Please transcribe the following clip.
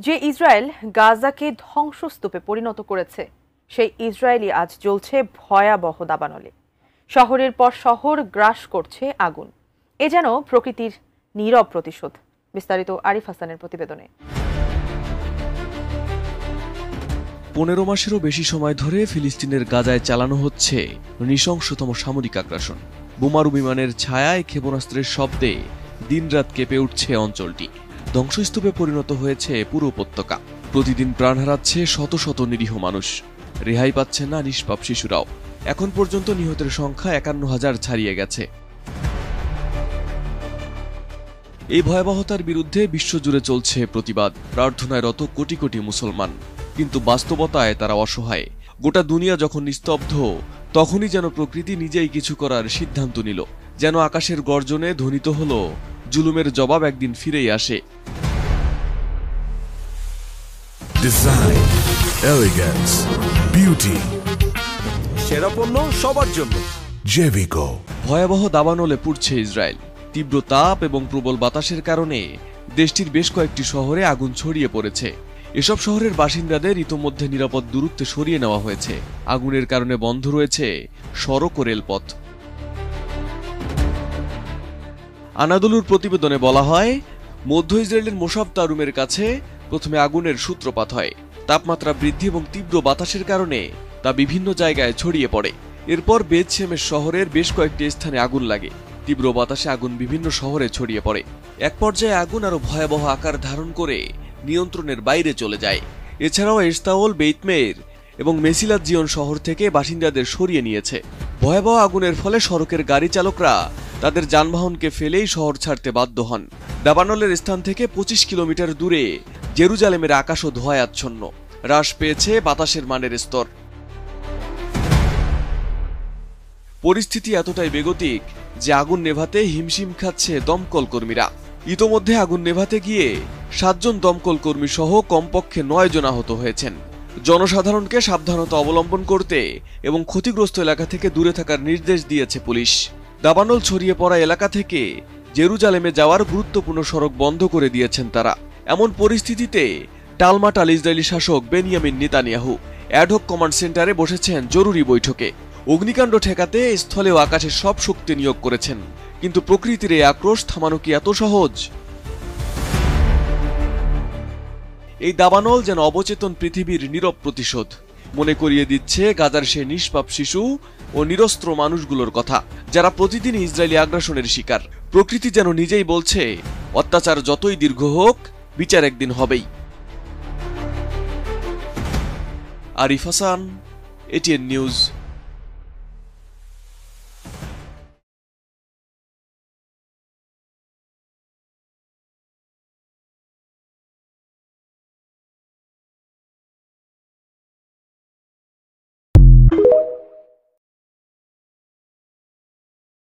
যে ইসরায়েল গাজাকে ধ্বংসস্তূপে পরিণত করেছে সেই ইসরায়েলই আজ জ্বলছে ভয়াবহ দাবানলে। শহরের পর শহর গ্রাস করছে আগুন। এ যেন প্রকৃতির নীরব প্রতিশোধ। বিস্তারিত আরিফ হাসানের প্রতিবেদনে। 15 মাসেরও বেশি সময় ধরে ফিলিস্তিনের গাজায় চালানো হচ্ছে নৃশংসতম সামরিক আগ্রাসন। বোমারু বিমানের ছায়ায়, ক্ষেপণাস্ত্রের শব্দে দিনরাত কেঁপে উঠছে অঞ্চলটি। ধ্বংসস্তূপে পরিণত হয়েছে পুরো উপত্যকা। প্রতিদিন প্রাণ হারাচ্ছে শত শত নিরীহ মানুষ। রেহাই পাচ্ছে না নিষ্পাপ শিশুরাও। এখন পর্যন্ত নিহতের সংখ্যা 51,000 ছাড়িয়ে গেছে। এই ভয়াবহতার বিরুদ্ধে বিশ্বজুড়ে চলছে প্রতিবাদ, প্রার্থনায় রত কোটি কোটি মুসলমান। কিন্তু বাস্তবতায় তারা অসহায়। গোটা দুনিয়া যখন নিস্তব্ধ, তখনই যেন প্রকৃতি নিজেই কিছু করার সিদ্ধান্ত নিল। যেন আকাশের গর্জনে ধ্বনিত হলো, জুলুমের জবাব একদিন ফিরেই আসে। ডিজাইন, এলিগেন্স, বিউটি, সেরা পণ্য সবার জন্য। জেভিকো। ভয়াবহ দাবানলে পুড়ছে ইসরায়েল। তীব্র তাপ এবং প্রবল বাতাসের কারণে দেশটির বেশ কয়েকটি শহরে আগুন ছড়িয়ে পড়েছে। এসব শহরের বাসিন্দাদের ইতোমধ্যে নিরাপদ দূরত্বে সরিয়ে নেওয়া হয়েছে। আগুনের কারণে বন্ধ রয়েছে সড়ক ও রেলপথ। আনাদোলুর প্রতিবেদনে বলা হয়, মধ্য ইসরায়েলের মোসাব তারুমের কাছে প্রথমে আগুনের সূত্রপাত হয়। তাপমাত্রা বৃদ্ধি এবং তীব্র বাতাসের কারণে তা বিভিন্ন জায়গায় ছড়িয়ে পড়ে। এরপর বেত শেমেশ শহরের বেশ কয়েকটি স্থানে আগুন লাগে। তীব্র বাতাসে আগুন বিভিন্ন শহরে ছড়িয়ে পড়ে। এক পর্যায়ে আগুন আরো ভয়াবহ আকার ধারণ করে নিয়ন্ত্রণের বাইরে চলে যায়। এছাড়াও এস্তাওল, বেইতমের এবং মেসিলাত জিয়ন শহর থেকে বাসিন্দাদের সরিয়ে নিয়েছে। ভয়াবহ আগুনের ফলে সড়কের গাড়ি চালকরা তাদের যানবাহনকে ফেলেই শহর ছাড়তে বাধ্য হন। দাবানলের স্থান থেকে 25 কিলোমিটার দূরে জেরুজালেমের আকাশও ধোঁয়ায় আচ্ছন্ন। হ্রাস পেয়েছে বাতাসের মানের স্তর। পরিস্থিতি এতটাই বেগতিক যে আগুন নেভাতে হিমশিম খাচ্ছে দমকল কর্মীরা। ইতোমধ্যে আগুন নেভাতে গিয়ে 7 জন দমকল কর্মী সহ কমপক্ষে 9 জন আহত হয়েছেন। জনসাধারণকে সাবধানতা অবলম্বন করতে এবং ক্ষতিগ্রস্ত এলাকা থেকে দূরে থাকার নির্দেশ দিয়েছে পুলিশ। দাবানল ছড়িয়ে পড়া এলাকা থেকে জেরুজালেমে যাওয়ার গুরুত্বপূর্ণ সড়ক বন্ধ করে দিয়েছেন তারা। এমন পরিস্থিতিতে টালমাটাল ইসরায়েলি শাসক বেনিয়ামিন নেতানিয়াহু অ্যাডহক কমান্ড সেন্টারে বসেছেন জরুরি বৈঠকে। অগ্নিকাণ্ড ঠেকাতে স্থলে ও আকাশে সব শক্তি নিয়োগ করেছেন। কিন্তু প্রকৃতির এই আক্রোশ থামানো কি এত সহজ? এই দাবানল যেন অবচেতন পৃথিবীর নীরব প্রতিশোধ। মনে করিয়ে দিচ্ছে গাজার সে নিষ্পাপ শিশু ও নিরস্ত্র মানুষগুলোর কথা, যারা প্রতিদিন ইসরায়েলি আগ্রাসনের শিকার। প্রকৃতি যেন নিজেই বলছে, অত্যাচার যতই দীর্ঘ হোক, বিচার একদিন হবেই। Arif Hasan, ATN news.